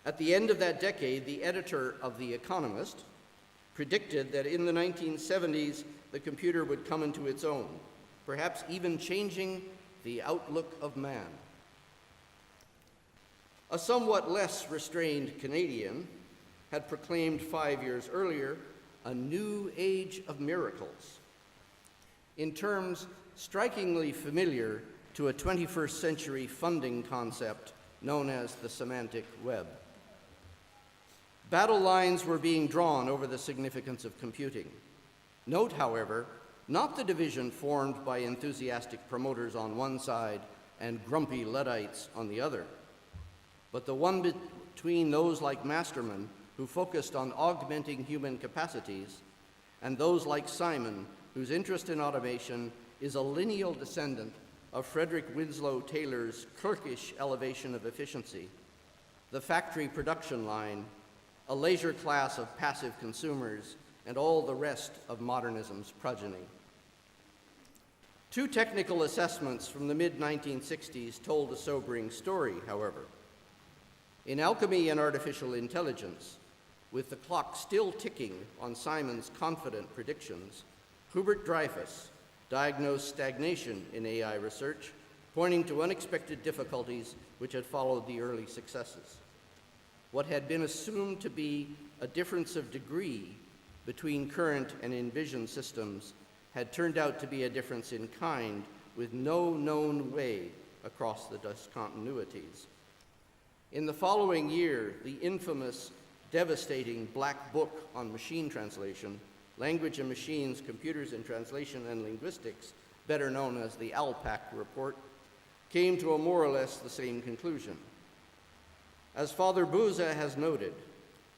At the end of that decade, the editor of The Economist predicted that in the 1970s, the computer would come into its own, perhaps even changing the outlook of man. A somewhat less restrained Canadian had proclaimed 5 years earlier a new age of miracles, in terms strikingly familiar to a 21st century funding concept known as the semantic web. Battle lines were being drawn over the significance of computing. Note, however, not the division formed by enthusiastic promoters on one side and grumpy Luddites on the other, but the one between those like Masterman, who focused on augmenting human capacities, and those like Simon, whose interest in automation is a lineal descendant of Frederick Winslow Taylor's clerkish elevation of efficiency, the factory production line, a leisure class of passive consumers, and all the rest of modernism's progeny. Two technical assessments from the mid-1960s told a sobering story, however. In Alchemy and Artificial Intelligence, with the clock still ticking on Simon's confident predictions, Hubert Dreyfus diagnosed stagnation in AI research, pointing to unexpected difficulties which had followed the early successes. What had been assumed to be a difference of degree between current and envisioned systems had turned out to be a difference in kind with no known way across the discontinuities. In the following year, the infamous, devastating Black Book on Machine Translation, Language and Machines, Computers in Translation and Linguistics, better known as the ALPAC report, came to a more or less the same conclusion. As Father Bouza has noted,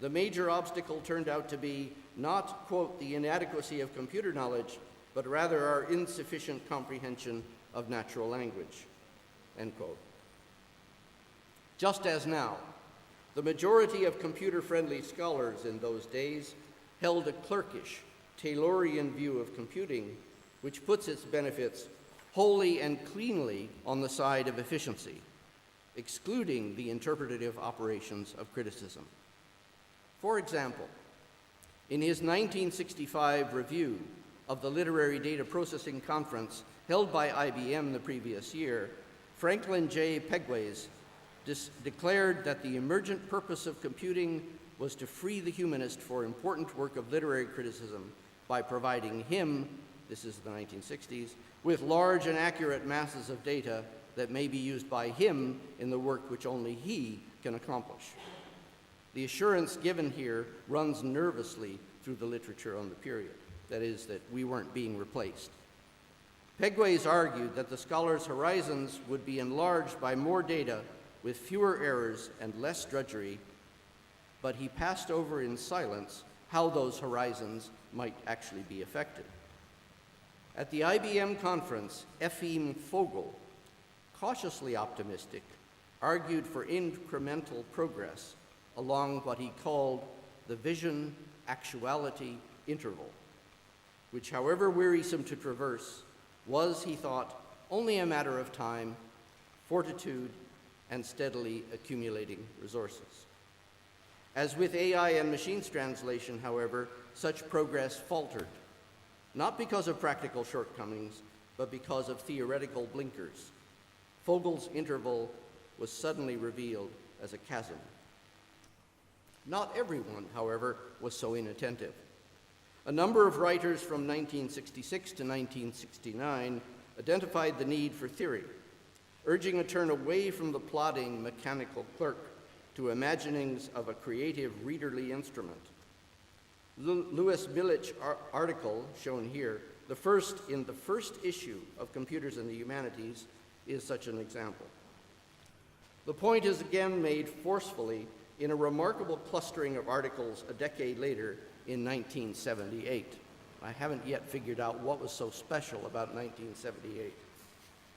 the major obstacle turned out to be not, quote, the inadequacy of computer knowledge, but rather our insufficient comprehension of natural language, end quote. Just as now, the majority of computer-friendly scholars in those days held a clerkish, Taylorian view of computing, which puts its benefits wholly and cleanly on the side of efficiency, excluding the interpretative operations of criticism. For example, in his 1965 review of the Literary Data Processing Conference held by IBM the previous year, Franklin J. Pegways declared that the emergent purpose of computing was to free the humanist for important work of literary criticism by providing him, this is the 1960s, with large and accurate masses of data that may be used by him in the work which only he can accomplish. The assurance given here runs nervously through the literature on the period, that is, that we weren't being replaced. Pegways argued that the scholar's horizons would be enlarged by more data with fewer errors and less drudgery, but he passed over in silence how those horizons might actually be affected. At the IBM conference, Efim Fogel, cautiously optimistic, argued for incremental progress along what he called the vision-actuality interval, which, however wearisome to traverse, was, he thought, only a matter of time, fortitude, and steadily accumulating resources. As with AI and machines translation, however, such progress faltered, not because of practical shortcomings, but because of theoretical blinkers. Fogel's interval was suddenly revealed as a chasm. Not everyone, however, was so inattentive. A number of writers from 1966 to 1969 identified the need for theory, urging a turn away from the plodding mechanical clerk to imaginings of a creative readerly instrument. Louis Millich's article, shown here, the first issue of Computers and the Humanities, is such an example. The point is again made forcefully in a remarkable clustering of articles a decade later in 1978. I haven't yet figured out what was so special about 1978,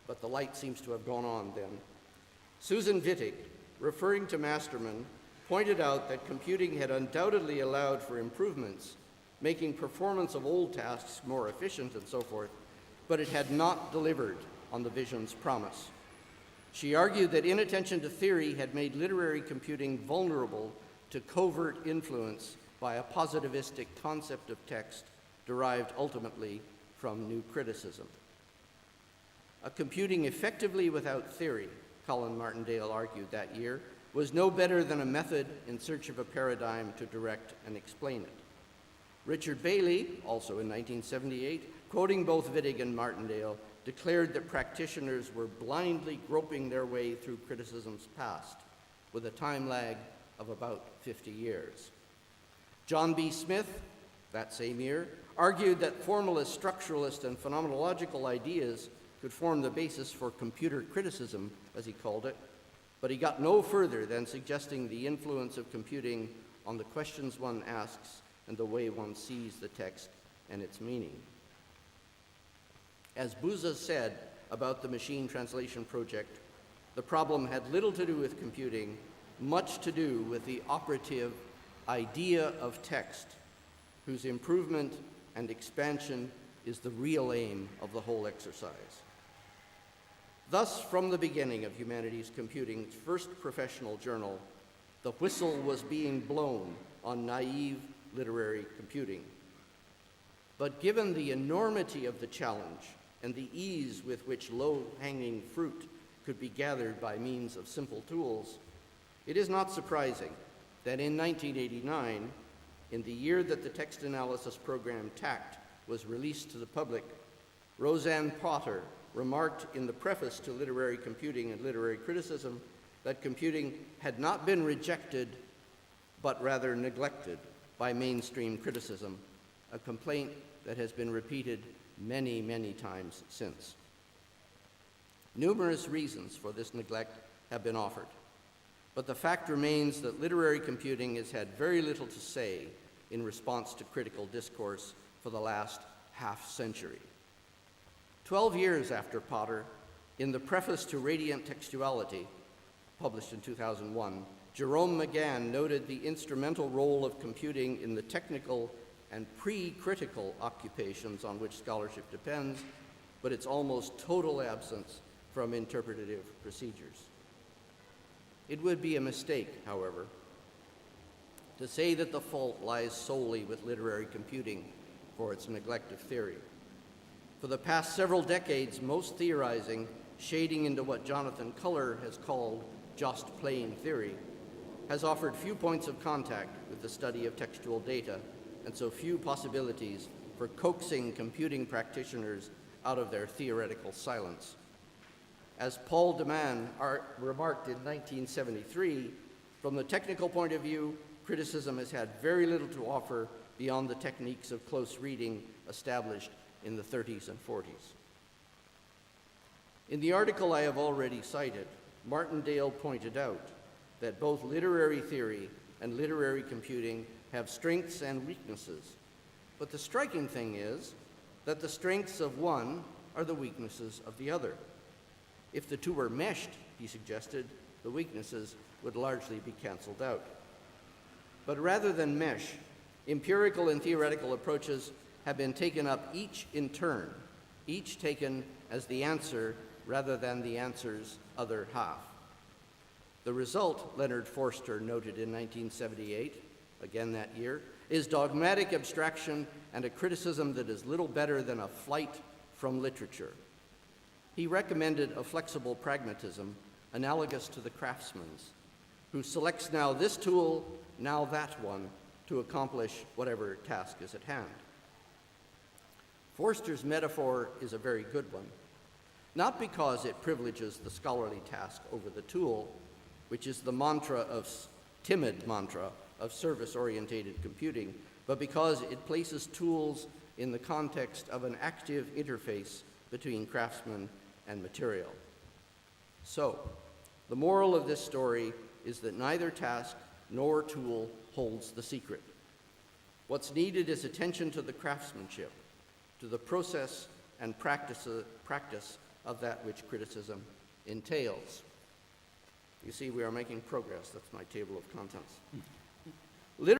but the light seems to have gone on then. Susan Wittig, referring to Masterman, pointed out that computing had undoubtedly allowed for improvements, making performance of old tasks more efficient and so forth, but it had not delivered on the vision's promise. She argued that inattention to theory had made literary computing vulnerable to covert influence by a positivistic concept of text derived ultimately from new criticism. A computing effectively without theory, Colin Martindale argued that year, was no better than a method in search of a paradigm to direct and explain it. Richard Bailey, also in 1978, quoting both Wittig and Martindale, declared that practitioners were blindly groping their way through criticism's past, with a time lag of about 50 years. John B. Smith, that same year, argued that formalist, structuralist, and phenomenological ideas could form the basis for computer criticism, as he called it, but he got no further than suggesting the influence of computing on the questions one asks and the way one sees the text and its meaning. As Buza said about the machine translation project, the problem had little to do with computing, much to do with the operative idea of text, whose improvement and expansion is the real aim of the whole exercise. Thus, from the beginning of humanities computing's first professional journal, the whistle was being blown on naive literary computing. But given the enormity of the challenge and the ease with which low-hanging fruit could be gathered by means of simple tools, it is not surprising that in 1989, in the year that the text analysis program TACT was released to the public, Roseanne Potter remarked in the preface to Literary Computing and Literary Criticism that computing had not been rejected, but rather neglected by mainstream criticism, a complaint that has been repeated many, many times since. Numerous reasons for this neglect have been offered, but the fact remains that literary computing has had very little to say in response to critical discourse for the last half-century. 12 years after Potter, in the preface to Radiant Textuality, published in 2001, Jerome McGann noted the instrumental role of computing in the technical and pre-critical occupations on which scholarship depends, but its almost total absence from interpretative procedures. It would be a mistake, however, to say that the fault lies solely with literary computing for its neglect of theory. For the past several decades, most theorizing, shading into what Jonathan Culler has called just plain theory, has offered few points of contact with the study of textual data, and so few possibilities for coaxing computing practitioners out of their theoretical silence. As Paul Deman remarked in 1973, from the technical point of view, criticism has had very little to offer beyond the techniques of close reading established in the 30s and 40s. In the article I have already cited, Martindale pointed out that both literary theory and literary computing have strengths and weaknesses, but the striking thing is that the strengths of one are the weaknesses of the other. If the two were meshed, he suggested, the weaknesses would largely be canceled out. But rather than mesh, empirical and theoretical approaches have been taken up each in turn, each taken as the answer rather than the answer's other half. The result, Leonard Forster noted in 1978, again that year, is dogmatic abstraction and a criticism that is little better than a flight from literature. He recommended a flexible pragmatism analogous to the craftsman's, who selects now this tool, now that one, to accomplish whatever task is at hand. Forster's metaphor is a very good one, not because it privileges the scholarly task over the tool, which is the timid mantra of service-orientated computing, but because it places tools in the context of an active interface between craftsman and material. So, the moral of this story is that neither task nor tool holds the secret. What's needed is attention to the craftsmanship, to the process and practice of that which criticism entails. You see, we are making progress. That's my table of contents.